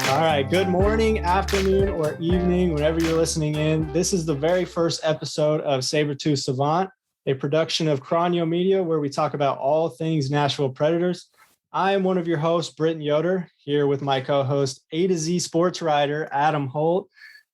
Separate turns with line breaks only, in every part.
All right. Good morning, afternoon, or evening, whenever you're listening in. This is the very first episode of Sabertooth Savant, a production of Cronio Media, where we talk about all things Nashville Predators. I am one of your hosts, Britton Yoder, here with my co-host, AtoZ Sports writer, Adam Holt.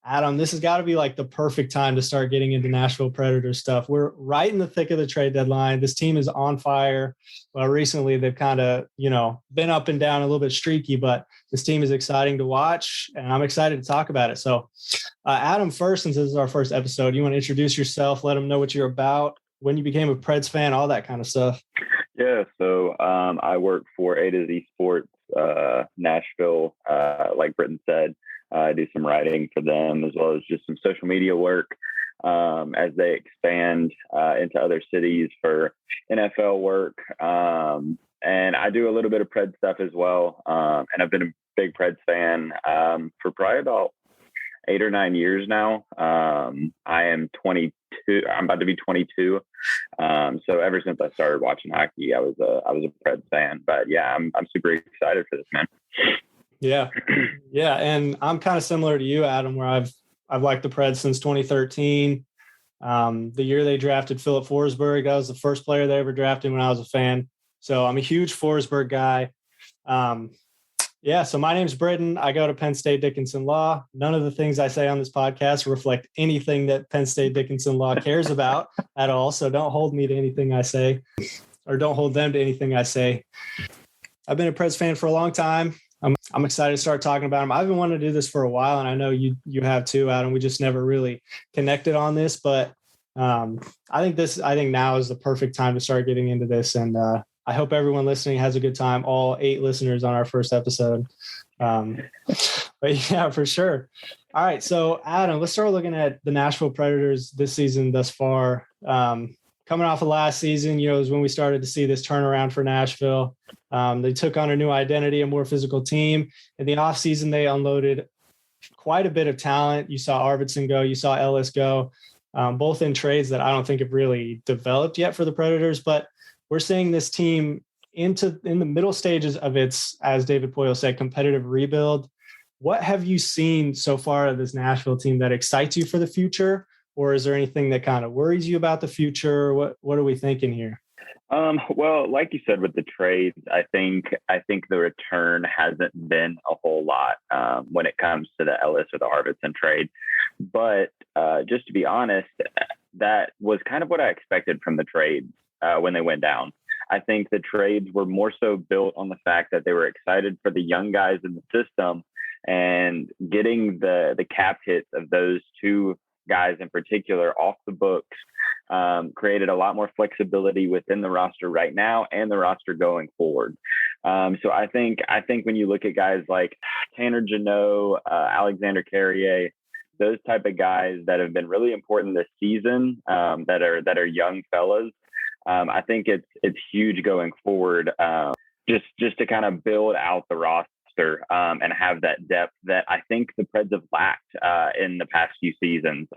Adam, this has got to be like the perfect time to start getting into Nashville Predators stuff. We're right in the thick of the trade deadline. This team is on fire. Well, recently they've kind of, been up and down, a little bit streaky, but this team is exciting to watch, and I'm excited to talk about it. So, Adam, first, since this is our first episode, you want to introduce yourself, let them know what you're about, when you became a Preds fan, all that kind of stuff.
Yeah, so I work for AtoZ Sports, Nashville, like Britton said. I do some writing for them as well as just some social media work as they expand into other cities for NFL work. And I do a little bit of Preds stuff as well. And I've been a big Preds fan for probably about 8 or 9 years now. I am 22. I'm about to be 22. So ever since I started watching hockey, I was a Preds fan. But yeah, I'm super excited for this, man.
Yeah. And I'm kind of similar to you, Adam, where I've liked the Preds since 2013. The year they drafted Philip Forsberg, that was the first player they ever drafted when I was a fan. So I'm a huge Forsberg guy. So my name's Britton. I go to Penn State Dickinson Law. None of the things I say on this podcast reflect anything that Penn State Dickinson Law cares about at all. So don't hold me to anything I say, or don't hold them to anything I say. I've been a Preds fan for a long time. I'm excited to start talking about them. I've been wanting to do this for a while, and I know you have too, Adam. We just never really connected on this, but I think now is the perfect time to start getting into this, and I hope everyone listening has a good time. All 8 listeners on our first episode, but yeah, for sure. All right, so Adam, let's start looking at the Nashville Predators this season thus far. Coming off of last season, is when we started to see this turnaround for Nashville. They took on a new identity, a more physical team. In the offseason, they unloaded quite a bit of talent. You saw Arvidsson go, you saw Ellis go, both in trades that I don't think have really developed yet for the Predators. But we're seeing this team in the middle stages of its, as David Poile said, competitive rebuild. What have you seen so far of this Nashville team that excites you for the future? Or is there anything that kind of worries you about the future? What are we thinking here?
Well, like you said with the trades, I think the return hasn't been a whole lot when it comes to the Ellis or the Arvidsson trade. But just to be honest, that was kind of what I expected from the trades when they went down. I think the trades were more so built on the fact that they were excited for the young guys in the system, and getting the cap hits of those two guys in particular off the books created a lot more flexibility within the roster right now and the roster going forward. So I think when you look at guys like Tanner Jeannot, Alexander Carrier, those type of guys that have been really important this season, that are young fellas, I think it's huge going forward. Just to kind of build out the roster. And have that depth that I think the Preds have lacked in the past few seasons.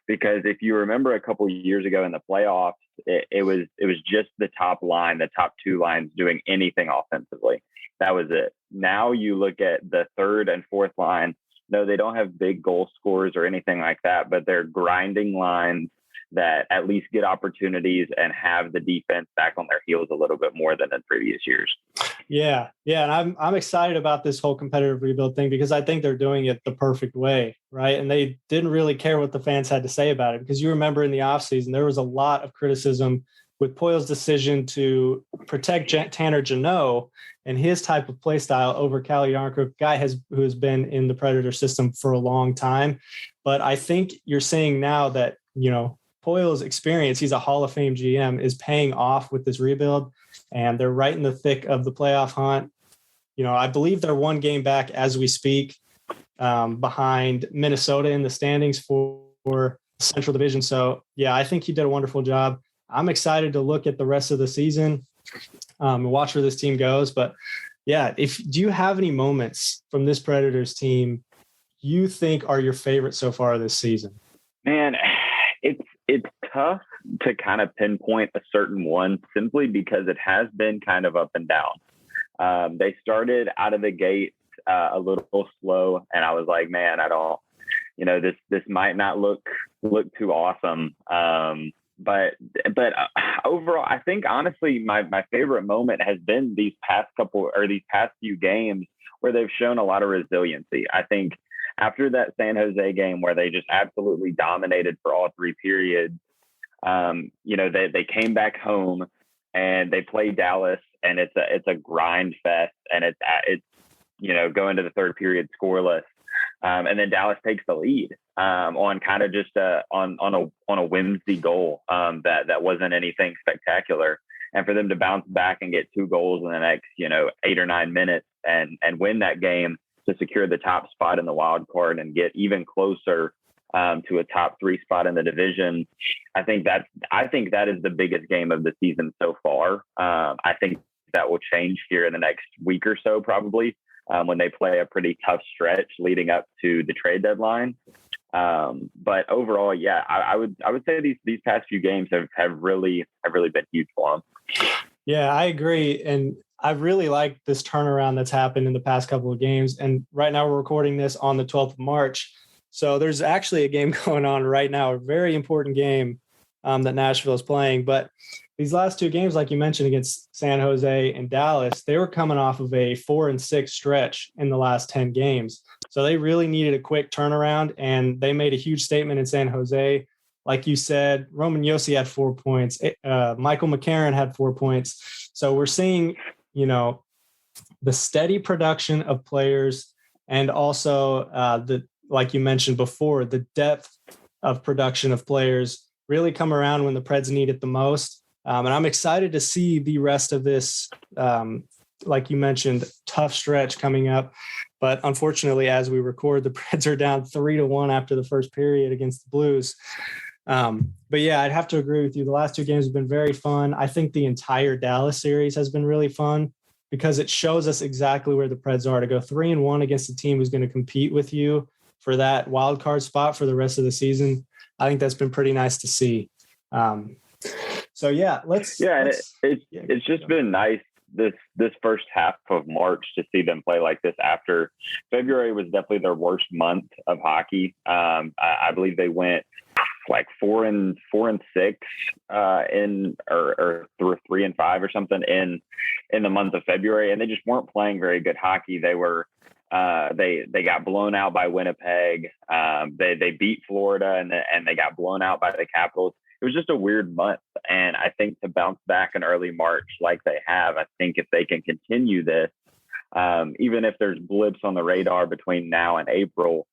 Because if you remember a couple of years ago in the playoffs, it was just the top line, the top 2 lines doing anything offensively. That was it. Now you look at the 3rd and 4th line. No, they don't have big goal scorers or anything like that, but they're grinding lines that at least get opportunities and have the defense back on their heels a little bit more than in previous years.
Yeah. And I'm excited about this whole competitive rebuild thing because I think they're doing it the perfect way, right? And they didn't really care what the fans had to say about it, because you remember in the offseason, there was a lot of criticism with Poile's decision to protect Tanner Jeannot and his type of play style over Calle Jarnkrok, guy who has been in the Predator system for a long time. But I think you're seeing now that, Poile's experience, he's a Hall of Fame GM, is paying off with this rebuild, and they're right in the thick of the playoff hunt. I believe they're 1 game back as we speak, behind Minnesota in the standings for Central Division. So yeah, I think he did a wonderful job. I'm excited to look at the rest of the season and watch where this team goes. But yeah, do you have any moments from this Predators team you think are your favorite so far this season?
Man, it's tough to kind of pinpoint a certain one, simply because it has been kind of up and down. They started out of the gate a little slow, and I was like, man, I don't, this might not look too awesome. But overall, I think honestly, my favorite moment has been these past few games where they've shown a lot of resiliency. I think after that San Jose game where they just absolutely dominated for all three periods, they came back home and they played Dallas, and it's a grind fest, and it's going to the third period scoreless. And then Dallas takes the lead on kind of just on a whimsy goal that wasn't anything spectacular. And for them to bounce back and get 2 goals in the next 8 or 9 minutes and win that game to secure the top spot in the wild card and get even closer to a top 3 spot in the division, I think that is the biggest game of the season so far. I think that will change here in the next week or so, probably. When they play a pretty tough stretch leading up to the trade deadline. But overall, yeah, I would say these past few games have really been huge for them.
Yeah, I agree. And I really like this turnaround that's happened in the past couple of games. And right now we're recording this on the 12th of March. So there's actually a game going on right now, a very important game that Nashville is playing. But these last 2 games, like you mentioned, against San Jose and Dallas, they were coming off of a 4-6 stretch in the last 10 games. So they really needed a quick turnaround, and they made a huge statement in San Jose. Like you said, Roman Josi had 4 points. Michael McCarron had 4 points. So we're seeing, the steady production of players, and also like you mentioned before, the depth of production of players really come around when the Preds need it the most. And I'm excited to see the rest of this, like you mentioned, tough stretch coming up. But unfortunately, as we record, the Preds are down 3-1 after the first period against the Blues. But yeah, I'd have to agree with you. The last 2 games have been very fun. I think the entire Dallas series has been really fun because it shows us exactly where the Preds are. To go 3-1 against a team who's going to compete with you for that wild card spot for the rest of the season, I think that's been pretty nice to see. So yeah,
it's just been nice this first half of March to see them play like this. After February was definitely their worst month of hockey. I believe they went like 4-6 or 3-5 or something in the month of February, and they just weren't playing very good hockey. They were they got blown out by Winnipeg. They beat Florida and they got blown out by the Capitals. It was just a weird month. And I think to bounce back in early March like they have, I think if they can continue this, even if there's blips on the radar between now and April,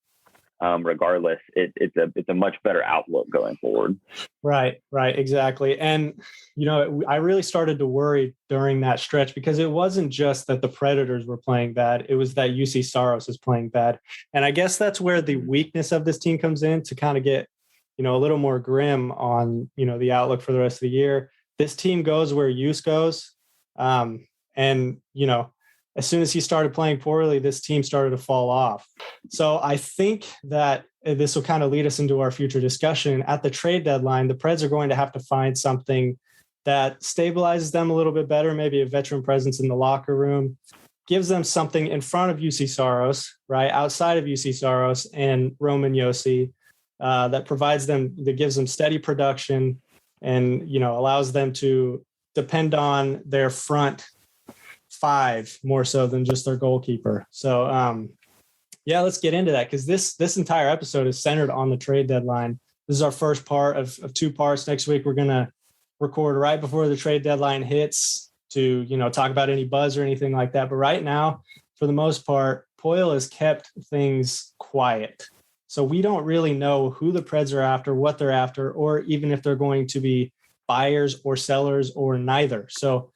regardless, it's a much better outlook going forward.
Right, exactly. And, I really started to worry during that stretch because it wasn't just that the Predators were playing bad. It was that UC Saros is playing bad. And I guess that's where the weakness of this team comes in to kind of get, a little more grim on, the outlook for the rest of the year. This team goes where Use goes. And, as soon as he started playing poorly, this team started to fall off. So I think that this will kind of lead us into our future discussion. At the trade deadline, the Preds are going to have to find something that stabilizes them a little bit better, maybe a veteran presence in the locker room, gives them something in front of UC Saros, right, outside of UC Saros and Roman Josi, that gives them steady production and, allows them to depend on their front 5 more so than just their goalkeeper. So, let's get into that because this entire episode is centered on the trade deadline. This is our first part of 2 parts. Next week, we're going to record right before the trade deadline hits to, talk about any buzz or anything like that. But right now, for the most part, Poile has kept things quiet. So we don't really know who the Preds are after, what they're after, or even if they're going to be buyers or sellers or neither. So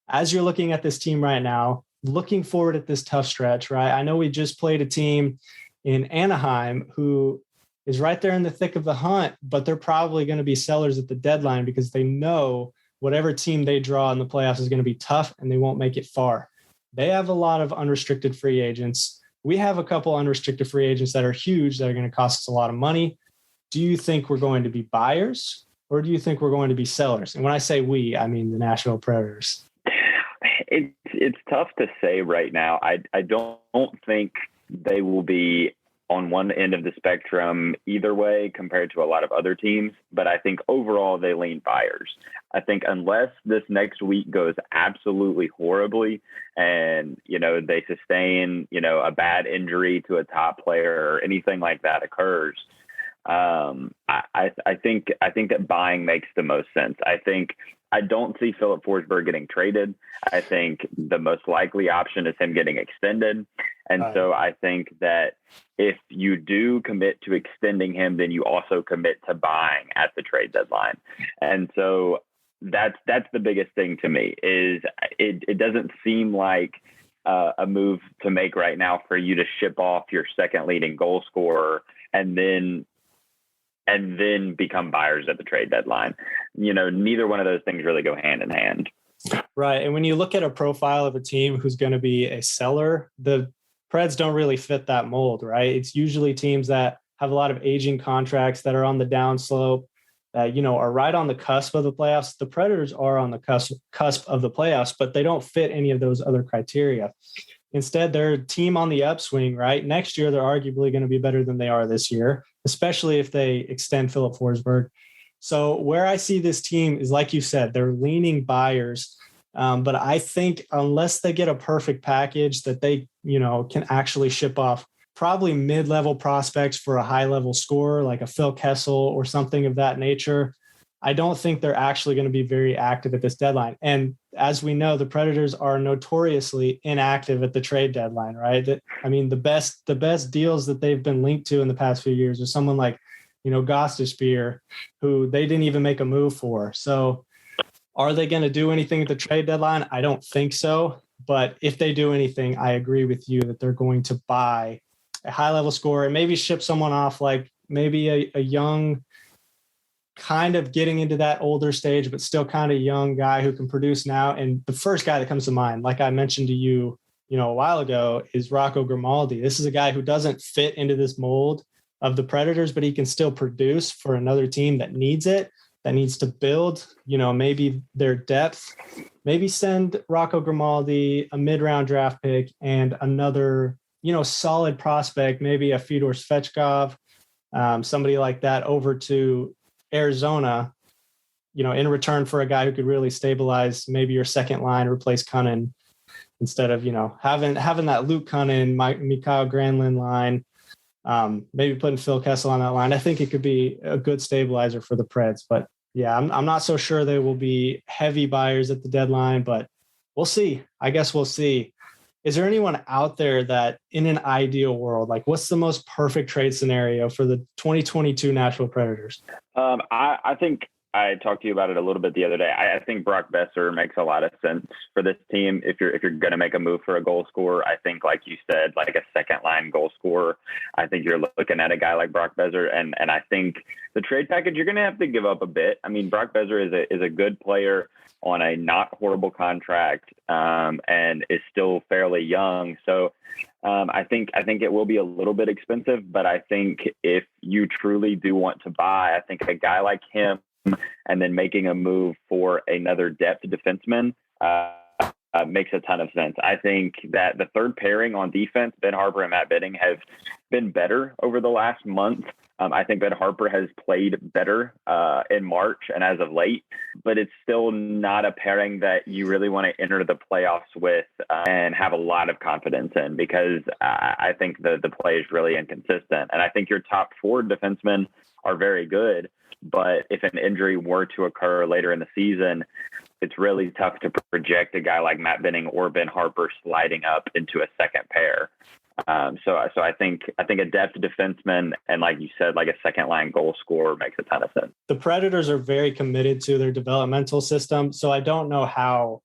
as you're looking at this team right now, looking forward at this tough stretch, right? I know we just played a team in Anaheim who is right there in the thick of the hunt, but they're probably going to be sellers at the deadline because they know whatever team they draw in the playoffs is going to be tough and they won't make it far. They have a lot of unrestricted free agents. We have a couple unrestricted free agents that are huge that are going to cost us a lot of money. Do you think we're going to be buyers or do you think we're going to be sellers? And when I say we, I mean the Nashville Predators.
It's tough to say right now. I don't think they will be on one end of the spectrum either way compared to a lot of other teams, but I think overall they lean buyers. I think unless this next week goes absolutely horribly and, they sustain, a bad injury to a top player or anything like that occurs, I think that buying makes the most sense. I don't see Philip Forsberg getting traded. I think the most likely option is him getting extended. And so I think that if you do commit to extending him, then you also commit to buying at the trade deadline. And so that's the biggest thing to me is it doesn't seem like a move to make right now for you to ship off your second leading goal scorer and then become buyers at the trade deadline. Neither one of those things really go hand in hand.
Right. And when you look at a profile of a team who's going to be a seller, the Preds don't really fit that mold, right? It's usually teams that have a lot of aging contracts that are on the downslope, that, are right on the cusp of the playoffs. The Predators are on the cusp of the playoffs, but they don't fit any of those other criteria. Instead, they're a team on the upswing, right? Next year, they're arguably going to be better than they are this year, especially if they extend Philip Forsberg. So where I see this team is, like you said, they're leaning buyers. But I think unless they get a perfect package that they, can actually ship off probably mid-level prospects for a high-level scorer like a Phil Kessel or something of that nature, I don't think they're actually going to be very active at this deadline. And as we know, the Predators are notoriously inactive at the trade deadline, right? The best deals that they've been linked to in the past few years are someone like, Gostisbehere, who they didn't even make a move for. So are they going to do anything at the trade deadline? I don't think so. But if they do anything, I agree with you that they're going to buy a high-level scorer and maybe ship someone off, like maybe a young, kind of getting into that older stage, but still kind of young guy who can produce now. And the first guy that comes to mind, like I mentioned to you, a while ago, is Rocco Grimaldi. This is a guy who doesn't fit into this mold of the Predators, but he can still produce for another team that needs it, that needs to build, maybe their depth. Maybe send Rocco Grimaldi a mid-round draft pick and another, solid prospect, maybe a Fyodor Svechkov, somebody like that over to Arizona, in return for a guy who could really stabilize maybe your second line, replace Cunnin, instead of, having that Luke Cunnin, Mikhail Granlund line, maybe putting Phil Kessel on that line. I think it could be a good stabilizer for the Preds, but yeah, I'm not so sure they will be heavy buyers at the deadline, but we'll see. I guess we'll see. Is there anyone out there that in an ideal world, like what's the most perfect trade scenario for the 2022 Nashville Predators?
I think I talked to you about it a little bit the other day. I think Brock Boeser makes a lot of sense for this team. If you're going to make a move for a goal scorer, I think, like you said, like a second line goal scorer, I think you're looking at a guy like Brock Boeser. And I think the trade package, you're going to have to give up a bit. I mean, Brock Boeser is a good player on a not horrible contract, and is still fairly young. So I think it will be a little bit expensive, but I think if you truly do want to buy, I think a guy like him, and then making a move for another depth defenseman makes a ton of sense. I think that the third pairing on defense, Ben Harpur and Matt Benning, have been better over the last month. I think Ben Harpur has played better in March and as of late, but it's still not a pairing that you really want to enter the playoffs with and have a lot of confidence in, because I think the play is really inconsistent. And I think your top four defensemen are very good, but if an injury were to occur later in the season, it's really tough to project a guy like Matt Benning or Ben Harpur sliding up into a second pair. So I think a depth defenseman and, like you said, like a second line goal scorer makes a ton of sense.
The Predators are very committed to their developmental system, so I don't know how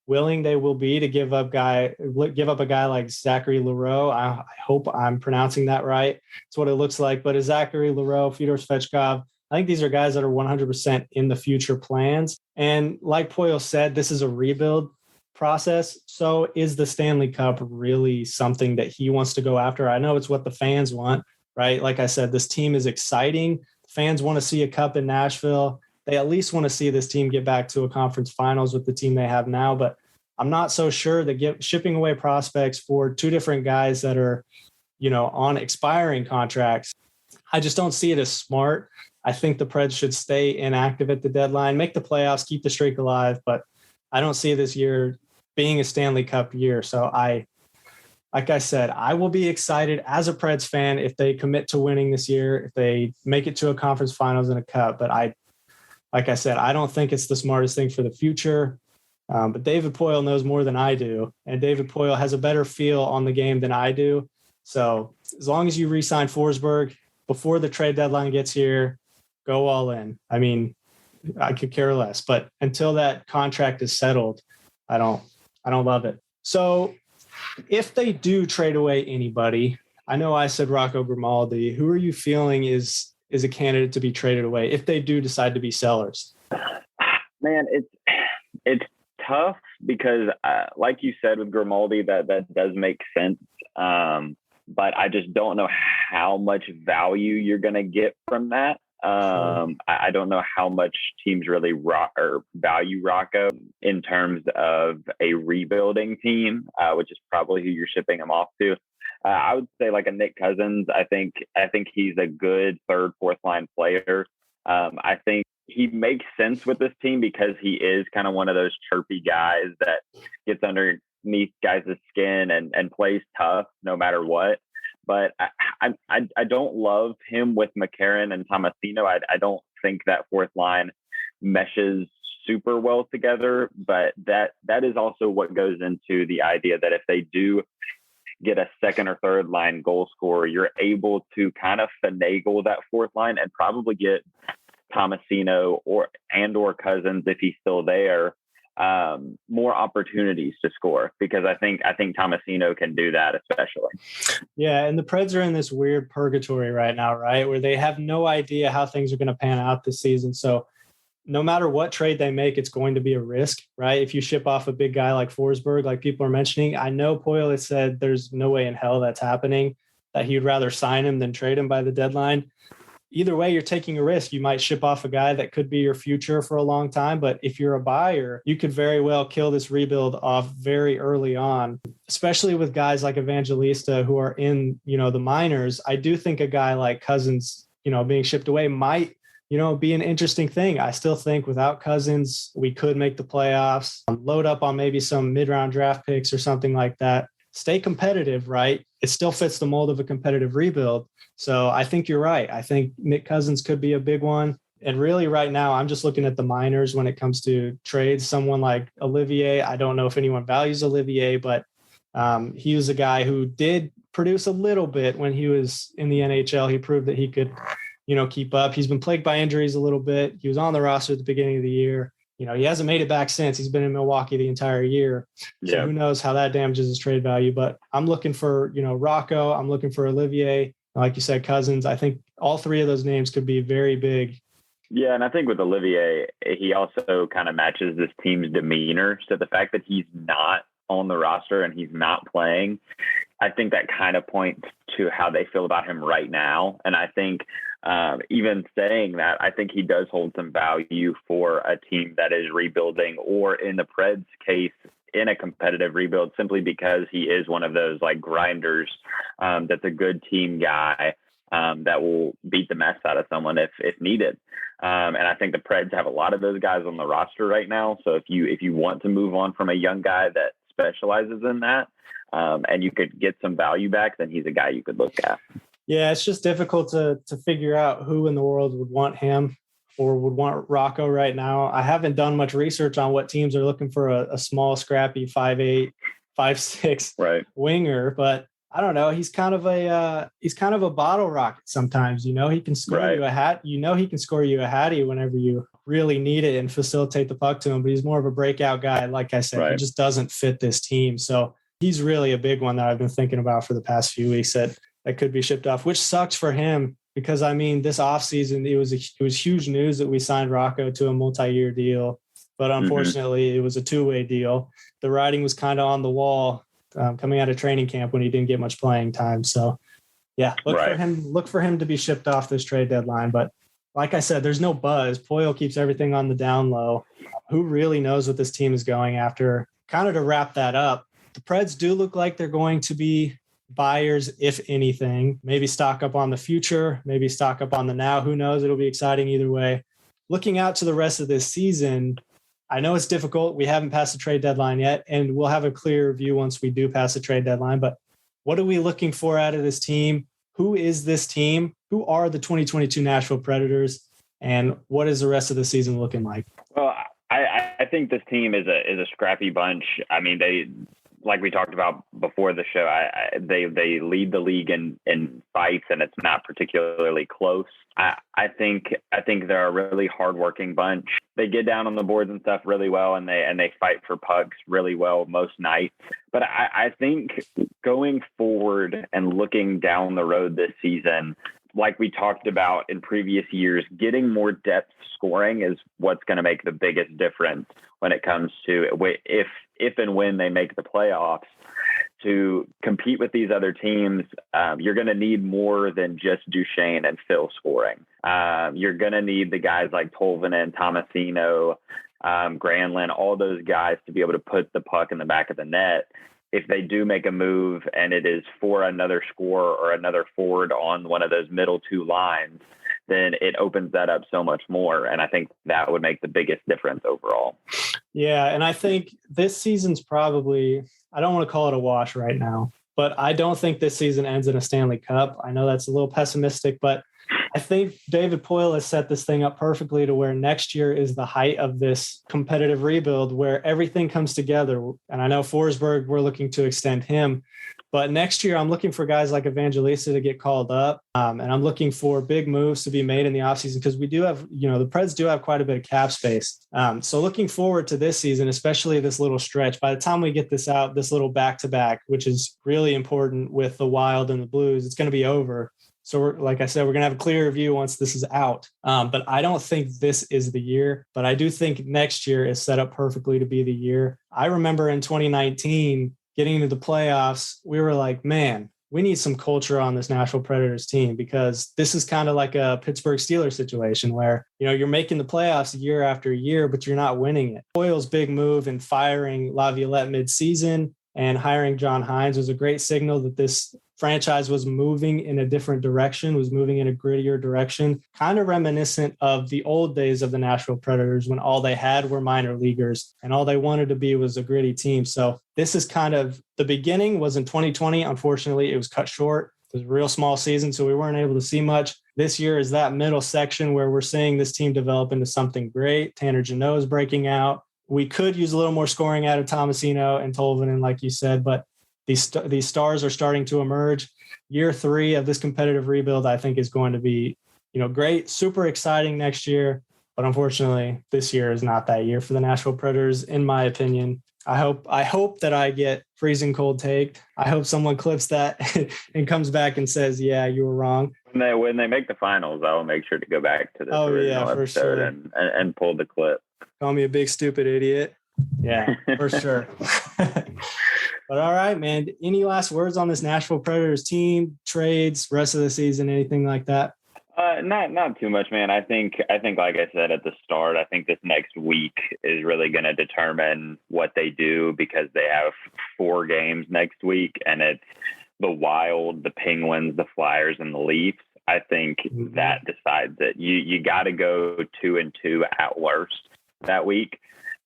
willing they will be to give up a guy like Zachary Leroux. I hope I'm pronouncing that right. It's what it looks like. But is Zachary Leroux, Fyodor Svechkov, I think these are guys that are 100% in the future plans. And like Poyle said, this is a rebuild process. So is the Stanley Cup really something that he wants to go after? I know it's what the fans want, right? Like I said, this team is exciting. Fans want to see a cup in Nashville. They at least want to see this team get back to a conference finals with the team they have now. But I'm not so sure that shipping away prospects for two different guys that are, on expiring contracts, I just don't see it as smart. I think the Preds should stay inactive at the deadline, make the playoffs, keep the streak alive, but I don't see this year being a Stanley Cup year. So like I said, I will be excited as a Preds fan if they commit to winning this year, if they make it to a conference finals and a cup. But like I said, I don't think it's the smartest thing for the future. But David Poile knows more than I do, and David Poile has a better feel on the game than I do. So as long as you re-sign Forsberg before the trade deadline gets here, go all in. I mean, I could care less, but until that contract is settled, I don't love it. So if they do trade away anybody, I know I said Rocco Grimaldi. Who are you feeling is a candidate to be traded away if they do decide to be sellers?
Man, it's tough because, like you said with Grimaldi, that does make sense. But I just don't know how much value you're going to get from that. I don't know how much teams really value Rocco in terms of a rebuilding team, which is probably who you're shipping him off to. I would say like a Nick Cousins. I think he's a good third, fourth line player. I think he makes sense with this team because he is kind of one of those chirpy guys that gets underneath guys' skin and plays tough no matter what. But I don't love him with McCarron and Tomasino. I don't think that fourth line meshes super well together. But that is also what goes into the idea that if they do get a second or third line goal scorer, you're able to kind of finagle that fourth line and probably get Tomasino or Cousins, if he's still there, more opportunities to score, because I think Tomasino can do that especially.
Yeah, and the Preds are in this weird purgatory right now, right, where they have no idea how things are going to pan out this season. So no matter what trade they make, it's going to be a risk, right? If you ship off a big guy like Forsberg, like people are mentioning, I know Poile has said there's no way in hell that's happening, that he'd rather sign him than trade him by the deadline. Either way, you're taking a risk. You might ship off a guy that could be your future for a long time, but if you're a buyer, you could very well kill this rebuild off very early on, especially with guys like Evangelista who are in, the minors. I do think a guy like Cousins, being shipped away might, be an interesting thing. I still think without Cousins, we could make the playoffs, load up on maybe some mid-round draft picks or something like that. Stay competitive, right? It still fits the mold of a competitive rebuild. So I think you're right. I think Nick Cousins could be a big one. And really right now, I'm just looking at the minors when it comes to trades. Someone like Olivier, I don't know if anyone values Olivier, but he was a guy who did produce a little bit when he was in the NHL. He proved that he could, keep up. He's been plagued by injuries a little bit. He was on the roster at the beginning of the year. He hasn't made it back since. He's been in Milwaukee the entire year. So Who knows how that damages his trade value. But I'm looking for, Rocco. I'm looking for Olivier. Like you said, Cousins. I think all three of those names could be very big.
Yeah, and I think with Olivier, he also kind of matches this team's demeanor. So the fact that he's not on the roster and he's not playing, I think that kind of points to how they feel about him right now. And I think even saying that, I think he does hold some value for a team that is rebuilding, or in the Preds case, in a competitive rebuild, simply because he is one of those like grinders that's a good team guy that will beat the mess out of someone if needed. And I think the Preds have a lot of those guys on the roster right now. So if you want to move on from a young guy that specializes in that, and you could get some value back, then he's a guy you could look at.
Yeah, it's just difficult to figure out who in the world would want him or would want Rocco right now. I haven't done much research on what teams are looking for a small, scrappy 5'8", 5'6" winger, but I don't know. He's kind of a bottle rocket sometimes. He can score you a hat. He can score you a hattie whenever you really need it and facilitate the puck to him. But he's more of a breakout guy. Like I said, he just doesn't fit this team. So he's really a big one that I've been thinking about for the past few weeks that could be shipped off, which sucks for him because this offseason it was huge news that we signed Rocco to a multi-year deal, but unfortunately it was a two-way deal. The writing was kind of on the wall coming out of training camp when he didn't get much playing time. So yeah, look for him to be shipped off this trade deadline. But like I said, there's no buzz. Poile keeps everything on the down low. Who really knows what this team is going after? kind of to wrap that up, the Preds do look like they're going to be buyers, if anything. Maybe stock up on the future, maybe stock up on the now. Who knows? It'll be exciting either way. Looking out to the rest of this season, I know it's difficult. We haven't passed the trade deadline yet, and we'll have a clear view once we do pass the trade deadline. But what are we looking for out of this team? Who is this team? Who are the 2022 Nashville Predators? And what is the rest of the season looking like?
Well, I think this team is a scrappy bunch. I mean, they, like we talked about before the show, they lead the league in fights, and it's not particularly close. I think they're a really hardworking bunch. They get down on the boards and stuff really well, and they fight for pucks really well most nights. But I think going forward and looking down the road this season, like we talked about in previous years, getting more depth scoring is what's going to make the biggest difference when it comes to if and when they make the playoffs. To compete with these other teams, you're going to need more than just Duchesne and Phil scoring. You're going to need the guys like Tolvanen, Tomasino, Granlund, all those guys to be able to put the puck in the back of the net. If they do make a move and it is for another scorer or another forward on one of those middle two lines, then it opens that up so much more. And I think that would make the biggest difference overall.
Yeah. And I think this season's probably, I don't want to call it a wash right now, but I don't think this season ends in a Stanley Cup. I know that's a little pessimistic, but I think David Poile has set this thing up perfectly to where next year is the height of this competitive rebuild where everything comes together. And I know Forsberg, we're looking to extend him, but next year I'm looking for guys like Evangelista to get called up. And I'm looking for big moves to be made in the offseason because we do have, the Preds do have quite a bit of cap space. So looking forward to this season, especially this little stretch. By the time we get this out, this little back-to-back, which is really important with the Wild and the Blues, it's going to be over. So like I said, we're going to have a clearer view once this is out. But I don't think this is the year, but I do think next year is set up perfectly to be the year. I remember in 2019 getting into the playoffs, we were like, man, we need some culture on this Nashville Predators team because this is kind of like a Pittsburgh Steelers situation where, you're making the playoffs year after year, but you're not winning it. Poile's big move in firing Laviolette mid-season and hiring John Hines was a great signal that this franchise was moving in a different direction, was moving in a grittier direction, kind of reminiscent of the old days of the Nashville Predators when all they had were minor leaguers and all they wanted to be was a gritty team. So this is kind of the beginning was in 2020. Unfortunately, it was cut short. It was a real small season, so we weren't able to see much. This year is that middle section where we're seeing this team develop into something great. Tanner Jeannot is breaking out. We could use a little more scoring out of Tomasino and Tolvanen, like you said, but these stars are starting to emerge. Year 3 of this competitive rebuild, I think, is going to be, great, super exciting next year. But unfortunately, this year is not that year for the Nashville Predators, in my opinion. I hope that I get freezing cold take. I hope someone clips that and comes back and says, "Yeah, you were wrong."
When they make the finals, I will make sure to go back to the original episode and pull the clip.
Call me a big stupid idiot. Yeah, for sure. But all right, man. Any last words on this Nashville Predators team, trades, rest of the season, anything like that?
Not too much, man. I think like I said at the start, I think this next week is really going to determine what they do because they have 4 games next week, and it's the Wild, the Penguins, the Flyers, and the Leafs. I think that decides it. You got to go 2-2 at worst that week.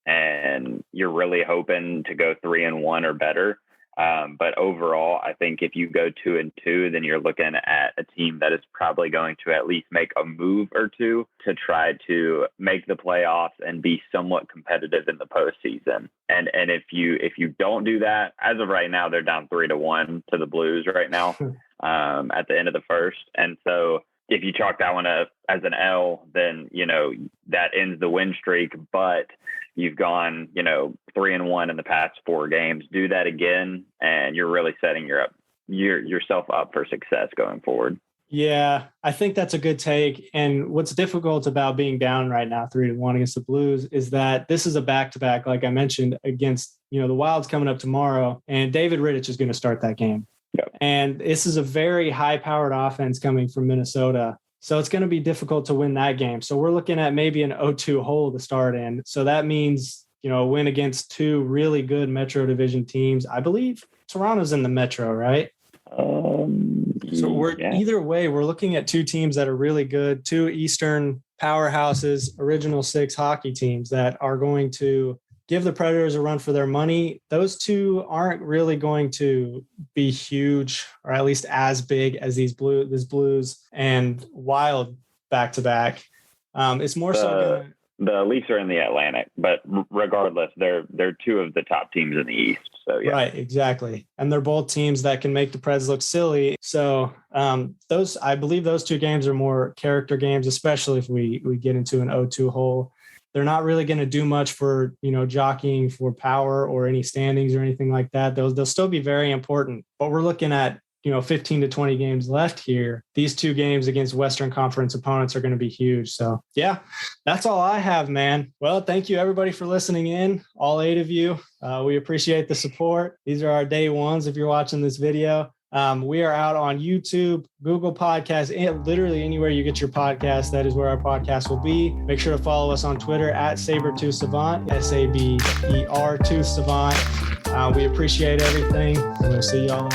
And you're really hoping to go 3-1 or better. But overall, I think if you go 2-2, then you're looking at a team that is probably going to at least make a move or two to try to make the playoffs and be somewhat competitive in the postseason. And if you don't do that, as of right now, they're down 3-1 to the Blues right now at the end of the first. And so if you chalk that one up as an L, then, that ends the win streak, but you've gone, 3-1 in the past 4 games. Do that again, and you're really setting yourself up for success going forward.
Yeah, I think that's a good take. And what's difficult about being down right now 3-1 against the Blues is that this is a back-to-back, like I mentioned, against, the Wild's coming up tomorrow, and David Rittich is going to start that game.
Yep.
And this is a very high-powered offense coming from Minnesota. So it's going to be difficult to win that game. So we're looking at maybe an 0-2 hole to start in. So that means a win against two really good Metro Division teams. I believe Toronto's in the Metro, right? So either way, we're looking at two teams that are really good, two Eastern powerhouses, Original Six hockey teams that are going to give the Predators a run for their money. Those two aren't really going to be huge, or at least as big as these Blues and Wild back-to-back. It's more so
the Leafs are in the Atlantic, but regardless, they're two of the top teams in the East. So yeah,
right, exactly, and they're both teams that can make the Preds look silly. So I believe those two games are more character games, especially if we get into an 0-2 hole. They're not really going to do much for jockeying for power or any standings or anything like that. They'll still be very important, but we're looking at 15 to 20 games left here. These two games against Western Conference opponents are going to be huge. So yeah, that's all I have, man. Well, thank you everybody for listening in, all 8 of you. We appreciate the support. These are our day ones if you're watching this video. We are out on YouTube, Google Podcasts, and literally anywhere you get your podcast. That is where our podcast will be. Make sure to follow us on Twitter at Saber2Savant, SABER2Savant. We appreciate everything, and we'll see y'all.